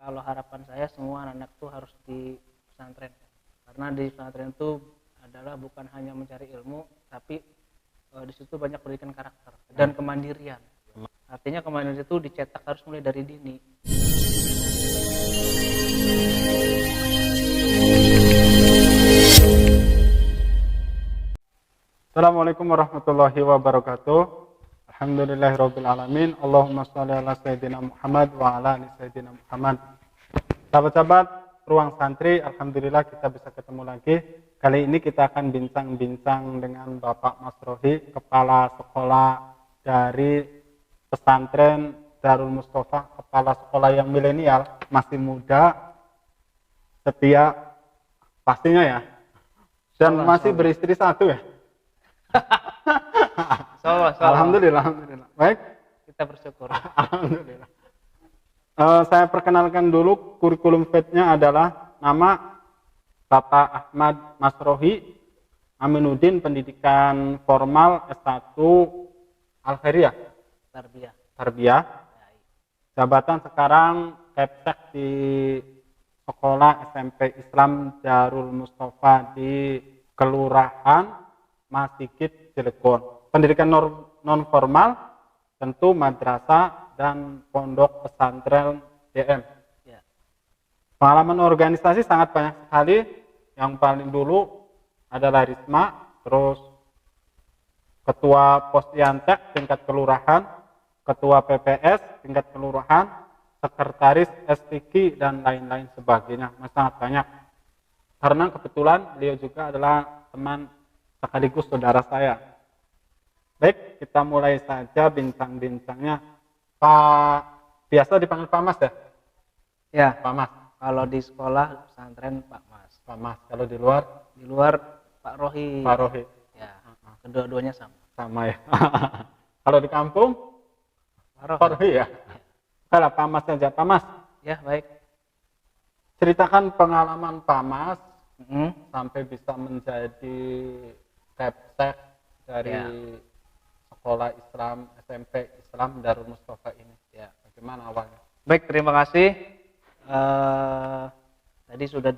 kalau harapan saya semua anak tuh harus di pesantren. Karena di pesantren itu adalah bukan hanya mencari ilmu, tapi di situ banyak pendidikan karakter dan kemandirian. Artinya kemandirian itu dicetak harus mulai dari dini. Assalamualaikum warahmatullahi wabarakatuh. Alhamdulillahirabbil alamin. Allahumma shalli ala sayyidina Muhammad wa ala ali sayyidina Muhammad. Sahabat-sahabat Ruang Santri, alhamdulillah kita bisa ketemu lagi. Kali ini kita akan bincang-bincang dengan Bapak Mas Rohi, kepala sekolah dari pesantren Darul Mustafa, kepala sekolah yang milenial, masih muda, setia pastinya ya. Dan masih beristri satu ya. Alhamdulillah. Baik, Kita bersyukur. alhamdulillah. Saya perkenalkan dulu, kurikulum vitae-nya adalah nama Bapak Ahmad Masrohi Aminuddin, pendidikan formal S1 Al-Khairiyah Tarbiyah. jabatan sekarang Kepsek di sekolah SMP Islam Darul Mustafa di Kelurahan Masigit, Cilegon. Pendidikan non formal tentu madrasah dan pondok pesantren DM. Ya. Pengalaman organisasi sangat banyak sekali. Yang paling dulu adalah Risma, terus ketua Posyantek tingkat kelurahan, ketua PPS tingkat kelurahan, sekretaris STQ dan lain-lain sebagainya. Sangat banyak. Karena kebetulan beliau juga adalah teman sekaligus saudara saya. Baik, kita mulai saja bincang-bincangnya. Pak, biasa dipanggil Pak Mas ya? Ya, Pak Mas. kalau di sekolah pesantren Pak Mas. Pak Mas. Kalau di luar? Di luar Pak Rohi. Pak Rohi. Ya, kedua-duanya sama. Sama ya. Kalau di kampung? Pak Pak Rohi ya. Kalau Pak Mas saja. Pak Mas, Ya, baik. ceritakan pengalaman Pak Mas Mm-mm. sampai bisa menjadi Kepsek dari Ya. sekolah Islam SMP Islam Darul Mustafa ini. Ya, bagaimana awalnya? Baik, terima kasih. Tadi sudah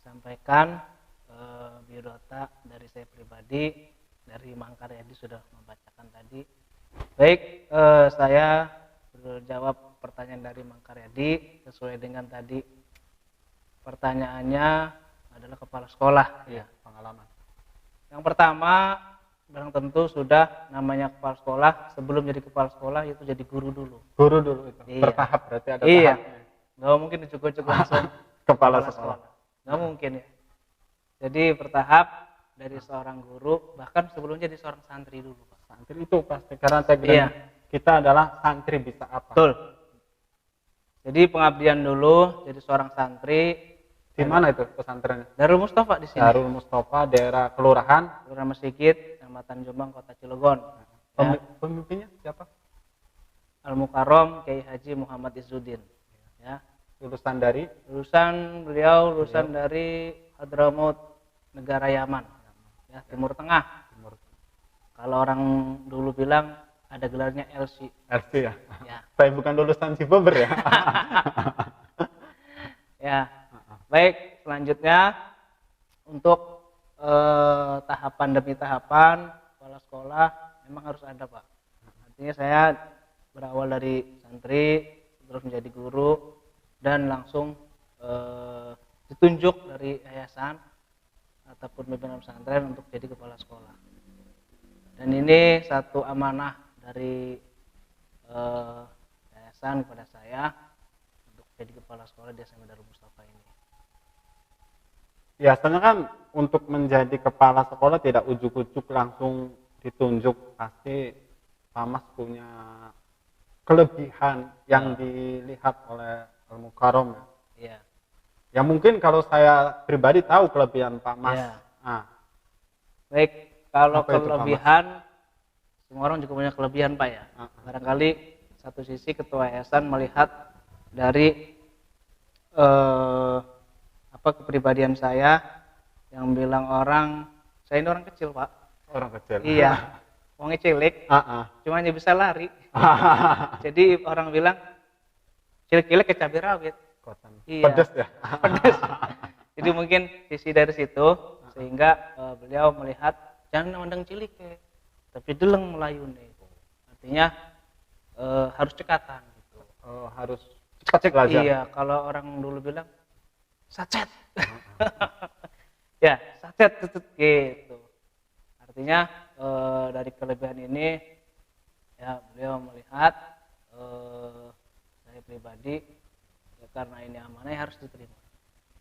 disampaikan biodata dari saya pribadi, dari Mangkaryadi sudah membacakan tadi. Baik, saya berjawab pertanyaan dari Mangkaryadi sesuai dengan tadi pertanyaannya adalah kepala sekolah. Iya, pengalaman. Yang pertama, barang tentu sudah namanya kepala sekolah, sebelum jadi kepala sekolah itu jadi guru dulu. Guru dulu itu. Iya. Bertahap berarti ada Iya. tahapnya. Nggak mungkin cukup-cukup langsung Kepala sekolah. Nggak mungkin ya. Jadi bertahap dari seorang guru, bahkan sebelum jadi seorang santri dulu, Pak. Santri itu pasti, karena saya bilang Iya. kita adalah santri bisa apa? Betul. Jadi pengabdian dulu jadi seorang santri. Di mana itu pesantrennya? Darul Mustafa di sini. Darul Mustafa, daerah kelurahan. Kelurahan Masigit, Kecamatan Jombang, Kota Cilegon. Ya. Pemimpinnya siapa? Al-Mukarrom Kiai Haji Muhammad Izzuddin. Ya. Lulusan dari Beliau lulusan dari Hadramaut, negara Yaman. Ya, Timur Tengah. Kalau orang dulu bilang ada gelarnya LC. RC ya. Ya. Saya bukan lulusan Cibober ya. Ya. Baik, selanjutnya untuk tahapan demi tahapan kepala sekolah memang harus ada, Pak. Artinya saya berawal dari santri, terus menjadi guru, dan langsung ditunjuk dari yayasan ataupun pimpinan pesantren untuk jadi kepala sekolah. Dan ini satu amanah dari yayasan kepada saya untuk jadi kepala sekolah di SMP Darul Mustafa ini. Biasanya kan untuk menjadi kepala sekolah tidak ujuk-ujuk langsung ditunjuk, pasti Pak Mas punya kelebihan yang dilihat oleh Al-Mukarrom ya. Iya. Ya mungkin kalau saya pribadi tahu kelebihan Pak Mas. Iya. Nah, Baik, kalau Apa itu, Pak kelebihan, semua orang juga punya kelebihan, Pak ya. Barangkali satu sisi ketua yayasan melihat dari kepribadian saya yang bilang orang, saya ini orang kecil, Pak. orang kecil. Iya, wongnya cilik, cuma hanya bisa lari. Jadi orang bilang, cilik-cilik ke cabai rawit. Kotan. Iya. Pedes ya. Pedes. Jadi mungkin sisi dari situ sehingga beliau melihat jangan mandang cilik tapi deleng melayune. Artinya harus cekatan gitu. Harus cepat belajar. Iya, kalau orang dulu bilang sacet. Ya, sacet gitu. Artinya dari kelebihan ini ya beliau melihat saya pribadi ya karena ini amanah ya harus diterima.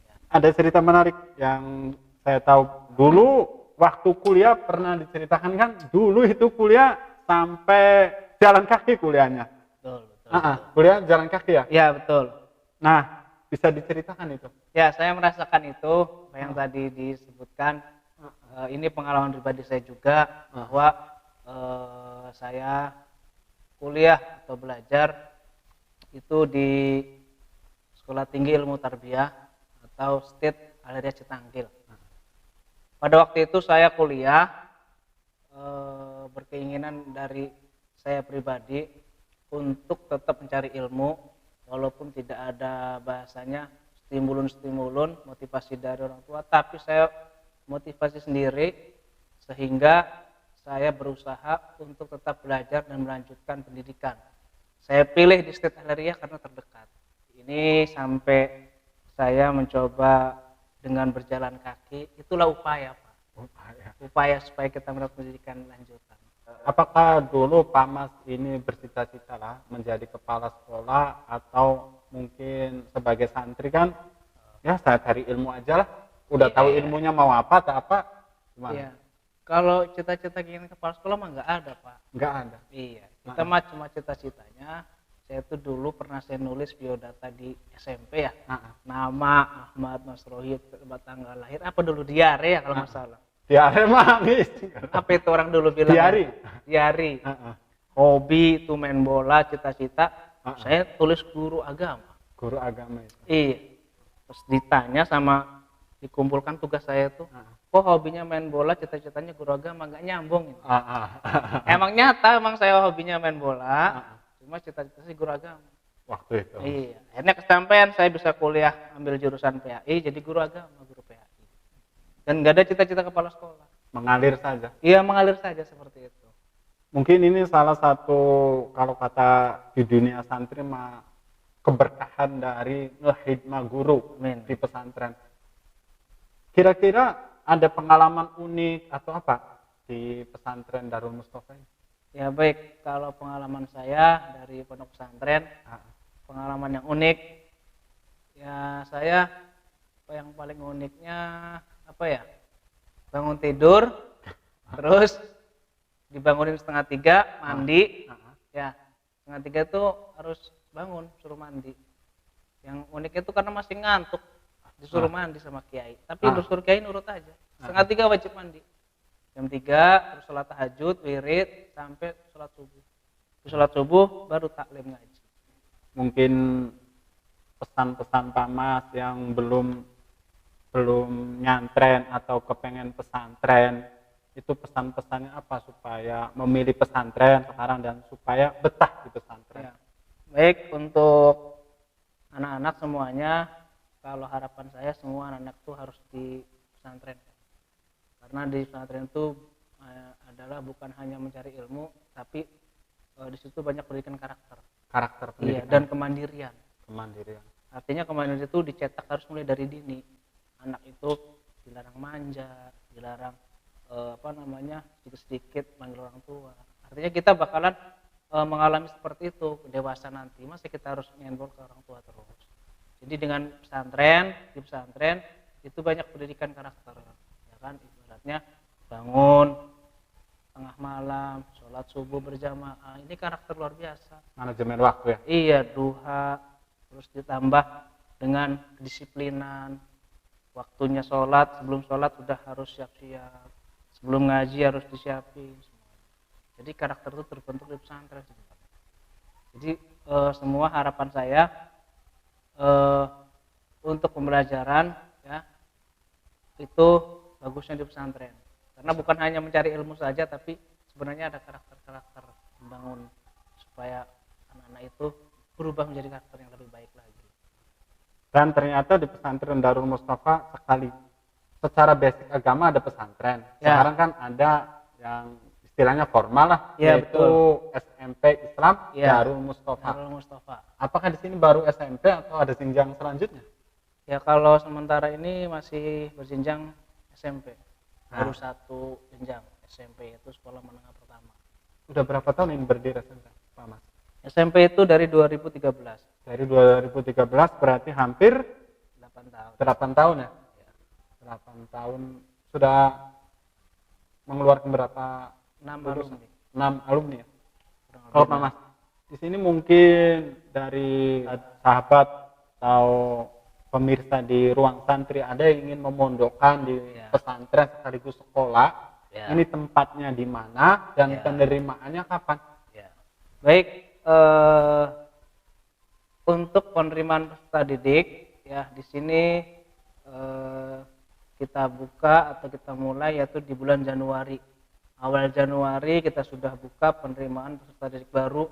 Ya. Ada cerita menarik yang saya tahu dulu waktu kuliah pernah diceritakan kan dulu itu kuliah sampai jalan kaki kuliahnya. Betul. Kuliah jalan kaki ya? Ya, betul. Nah, bisa diceritakan itu? Ya, saya merasakan itu yang tadi disebutkan. Ini pengalaman pribadi saya juga bahwa saya kuliah atau belajar itu di Sekolah Tinggi Ilmu Tarbiyah atau State Al-Riyah Citangkil. Pada waktu itu saya kuliah berkeinginan dari saya pribadi untuk tetap mencari ilmu walaupun tidak ada bahasanya stimulun motivasi dari orang tua, tapi saya motivasi sendiri sehingga saya berusaha untuk tetap belajar dan melanjutkan pendidikan. Saya pilih di State Al-Riyah karena terdekat. Ini sampai saya mencoba dengan berjalan kaki, itulah upaya Pak. Upaya supaya kita mendapat pendidikan lanjutan. Apakah dulu Pak Mas ini bercita-cita lah menjadi kepala sekolah atau mungkin sebagai santri kan ya saya cari ilmu aja lah, udah tahu ilmunya mau apa atau apa gimana? Iya. Kalau cita-cita ingin kepala sekolah mah nggak ada Pak. Nggak ada. Iya. Kita mah cuma cita-citanya. Saya tuh dulu pernah saya nulis biodata di SMP ya. Nama Ahmad Masrohid, tanggal lahir apa dulu diare ya kalau nggak salah. Diare mah Apa itu orang dulu bilang? Diari. Hobi itu main bola, cita-cita. Saya tulis guru agama. Guru agama itu. Iya. Terus ditanya sama dikumpulkan tugas saya tuh. Kok hobinya main bola, cita-citanya guru agama, nggak nyambung. Emang nyata, emang saya hobinya main bola, cuma cita-cita sih guru agama. Waktu itu. Iya. Akhirnya kesampaian saya bisa kuliah ambil jurusan PAI, jadi guru agama, guru PAI. Dan nggak ada cita-cita kepala sekolah. Mengalir saja. Iya, mengalir saja seperti itu. Mungkin ini salah satu kalau kata di dunia santri mah keberkahan dari ngehidmah guru di pesantren. Kira-kira ada pengalaman unik atau apa di pesantren Darul Mustafa ini? Ya baik, kalau pengalaman saya dari pondok pesantren, pengalaman yang unik, ya saya yang paling uniknya apa ya? Bangun tidur, terus dibangunin 2:30 mandi, ya 2:30 itu harus bangun suruh mandi. Yang uniknya itu karena masih ngantuk disuruh mandi sama kiai, tapi disuruh kiai nurut aja. 2:30 wajib mandi. Jam 3 terus sholat tahajud, wirid sampai sholat subuh. Sholat subuh baru taklim ngaji. Mungkin pesan-pesan Pak Mas yang belum nyantren atau kepengen pesantren itu pesan-pesannya apa supaya memilih pesantren sekarang dan supaya betah di pesantren? Ya. Baik, untuk anak-anak semuanya, kalau harapan saya semua anak-anak itu harus di pesantren. Karena di pesantren itu adalah bukan hanya mencari ilmu, tapi di situ banyak pendidikan karakter. Karakter pendidikan. Iya, dan kemandirian. Kemandirian. Artinya kemandirian itu dicetak harus mulai dari dini. Anak itu dilarang manja, dilarang sedikit-sedikit manggil orang tua. Artinya kita bakalan mengalami seperti itu dewasa nanti. Masa kita harus nyenggol ke orang tua terus. Jadi dengan di pesantren itu banyak pendidikan karakter, ya kan? Ibaratnya bangun tengah malam, sholat subuh berjamaah, ini karakter luar biasa. Manajemen waktu ya? Iya, duha, terus ditambah dengan kedisiplinan, waktunya sholat, sebelum sholat sudah harus siap-siap, sebelum ngaji harus disiapin. Jadi karakter itu terbentuk di pesantren. Jadi semua harapan saya untuk pembelajaran ya itu bagusnya di pesantren. Karena bukan hanya mencari ilmu saja, tapi sebenarnya ada karakter-karakter membangun supaya anak-anak itu berubah menjadi karakter yang lebih baik lagi. Dan ternyata di pesantren Darul Mustafa sekali secara basic agama ada pesantren. Ya. Sekarang kan ada yang istilahnya formal lah, Ya, yaitu betul. SMP Islam Ya. Darul Mustafa. Darul Mustafa. Apakah di sini baru SMP atau ada jenjang selanjutnya? Ya kalau sementara ini masih berjenjang SMP. Baru satu jenjang SMP, yaitu sekolah menengah pertama. Udah berapa tahun ini berdiri SMP, Pak Mas? SMP itu dari 2013. Dari 2013 berarti hampir 8 tahun. 8 tahun ya? 8 tahun sudah mengeluarkan berapa? 6 lulusan? alumni. 6 alumni ya? Kurang lebih Kalau Pak Mas, di sini mungkin dari sahabat atau pemirsa di ruang santri ada yang ingin memondokkan di Ya. pesantren sekaligus sekolah. Ya. Ini tempatnya di mana dan Ya. penerimaannya kapan? Ya. Baik, untuk penerimaan peserta didik ya di sini kita buka atau kita mulai yaitu di bulan Januari. Awal Januari kita sudah buka penerimaan peserta didik baru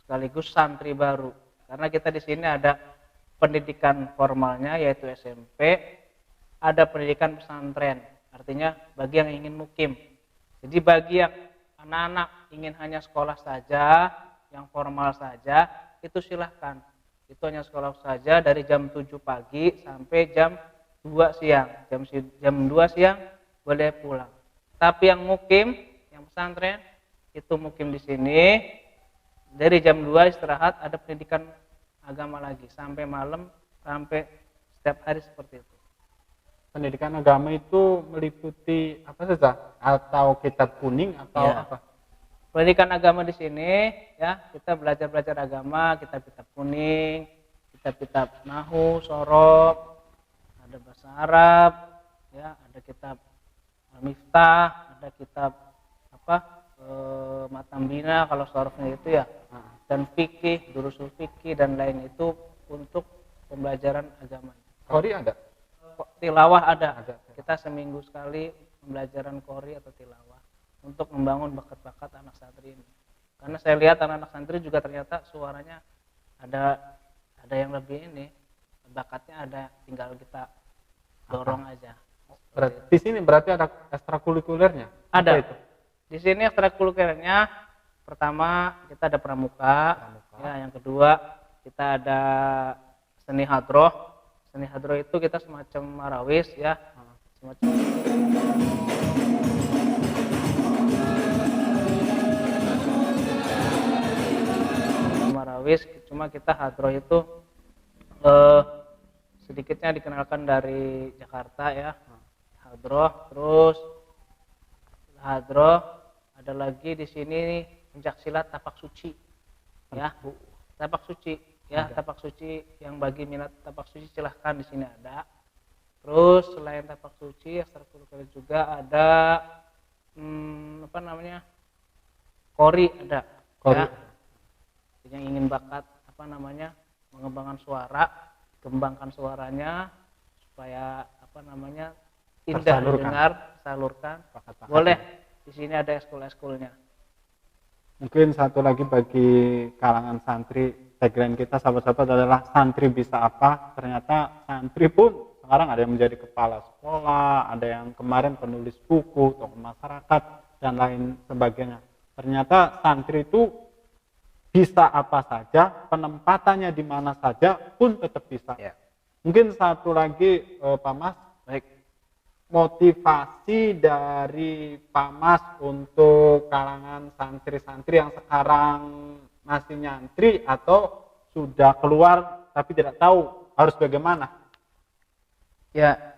sekaligus santri baru. Karena kita di sini ada pendidikan formalnya yaitu SMP, ada pendidikan pesantren. Artinya bagi yang ingin mukim. Jadi bagi yang anak-anak ingin hanya sekolah saja, yang formal saja, itu silahkan. Itu hanya sekolah saja dari jam 7 pagi sampai jam 2 siang. Jam 2 siang boleh pulang. Tapi yang mukim, yang pesantren, itu mukim di sini dari jam 2 istirahat, ada pendidikan agama lagi sampai malam, sampai setiap hari seperti itu. Pendidikan agama itu meliputi apa saja? Atau kitab kuning atau Ya. apa? Pendidikan agama di sini ya, kita belajar agama, kitab-kitab kuning, kitab-kitab nahu, sorof, ada bahasa Arab, ya, ada kitab Al-Miftah, ada kitab Matambina kalau sorofnya itu ya, dan fikih, durusul fikih dan lain itu untuk pembelajaran agama. Qori ada? Tilawah ada. Ada. Kita seminggu sekali pembelajaran qori atau tilawah untuk membangun bakat-bakat anak santri ini. Karena saya lihat anak-anak santri juga ternyata suaranya ada yang lebih ini, bakatnya ada, tinggal kita dorong aja. Di sini berarti ada ekstrakurikulernya? Ada. Apa itu? Di sini ekstrakurikulernya pertama kita ada pramuka. Ya, yang kedua kita ada seni hadroh. Seni hadroh itu kita semacam marawis ya, semacam marawis. Cuma kita hadroh itu sedikitnya dikenalkan dari Jakarta ya, hadroh. Terus hadroh ada lagi di sini pencaksilat tapak suci ya, tapak suci. Ya, tapak suci yang bagi minat tapak suci silahkan di sini ada. Terus selain tapak suci, ekstrakurikuler juga ada qori ada. Qori. Ya. Yang ingin bakat mengembangkan suara, kembangkan suaranya supaya indah didengar, salurkan. Boleh. Di sini ada ekskul-ekskulnya. Mungkin satu lagi bagi kalangan santri, tagline kita sahabat-sahabat adalah santri bisa apa. Ternyata santri pun sekarang ada yang menjadi kepala sekolah, ada yang kemarin penulis buku, tokoh masyarakat dan lain sebagainya. Ternyata santri itu bisa apa saja, penempatannya di mana saja pun tetap bisa. Ya. Mungkin satu lagi Pak Mas, Baik. motivasi dari Pak Mas untuk kalangan santri-santri yang sekarang masih nyantri atau sudah keluar tapi tidak tahu harus bagaimana? Ya,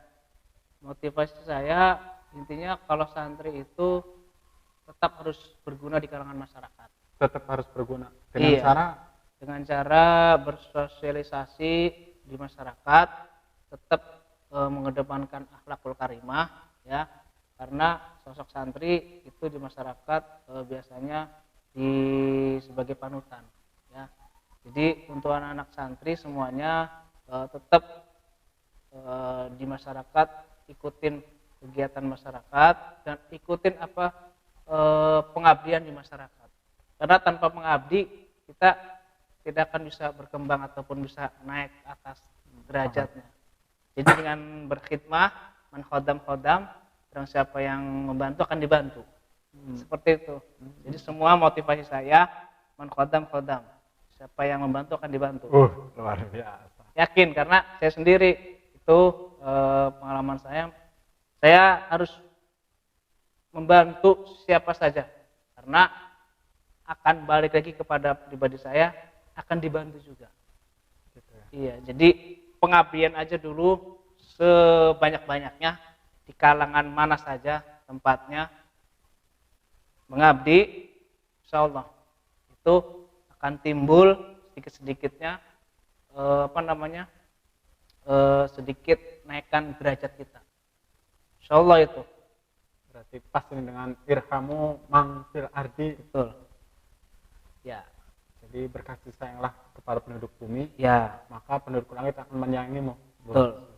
motivasi saya intinya kalau santri itu tetap harus berguna di kalangan masyarakat. Tetap harus berguna dengan cara bersosialisasi di masyarakat, tetap mengedepankan akhlakul karimah ya, karena sosok santri itu di masyarakat biasanya sebagai panutan ya. Jadi untuk anak-anak santri semuanya tetap di masyarakat ikutin kegiatan masyarakat dan ikutin pengabdian di masyarakat. Karena tanpa mengabdi kita tidak akan bisa berkembang ataupun bisa naik ke atas derajatnya. Jadi dengan berkhidmah, man khodam khodam, dan siapa yang membantu akan dibantu. Seperti itu. Jadi semua motivasi saya man khodam khodam. Siapa yang membantu akan dibantu. Luar biasa. Yakin karena saya sendiri itu pengalaman saya harus membantu siapa saja karena akan balik lagi kepada pribadi saya, akan dibantu juga. Gitu ya. Iya, jadi pengabdian aja dulu sebanyak-banyaknya di kalangan mana saja tempatnya mengabdi, insya Allah itu akan timbul sedikit-sedikitnya sedikit naikkan derajat kita. Insya Allah itu. Berarti pas ini dengan irhamu man fil ardi. Betul. Ya. Jadi berkasih sayanglah kepada penduduk bumi, Ya. maka penduduk langit akan menyayangimu. Betul.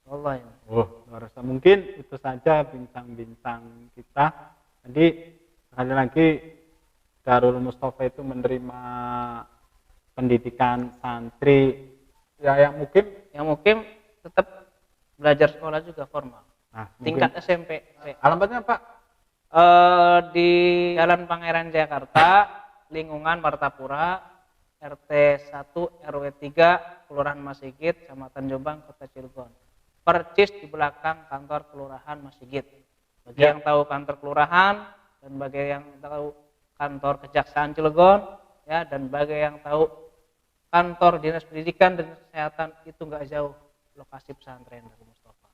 Allah ini. Luar biasa. Mungkin itu saja bincang-bincang kita. Jadi sekali lagi Darul Mustafa itu menerima pendidikan santri ya yang mungkin tetap belajar sekolah juga formal. nah, Tingkat SMP. alamatnya Pak Di Jalan Pangeran Jakarta, lingkungan Martapura, RT 1 RW 3, Kelurahan Masigit, Kecamatan Jombang, Kota Cilegon. Percis di belakang kantor Kelurahan Masigit. Bagi yang tahu kantor kelurahan dan bagi yang tahu kantor Kejaksaan Cilegon, ya, dan bagi yang tahu kantor Dinas Pendidikan dan Kesehatan, itu nggak jauh lokasi pesantren Darul Mustafa.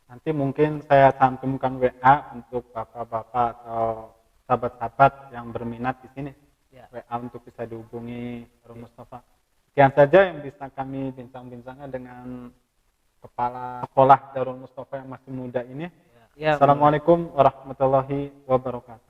nanti mungkin saya cantumkan WA untuk bapak-bapak atau sahabat-sahabat yang berminat di sini. Ya. WA untuk bisa dihubungi Darul Mustafa. Sekian saja yang bisa kami bincang-bincangkan dengan kepala sekolah Darul Mustafa yang masih muda ini. Ya. Assalamualaikum warahmatullahi wabarakatuh.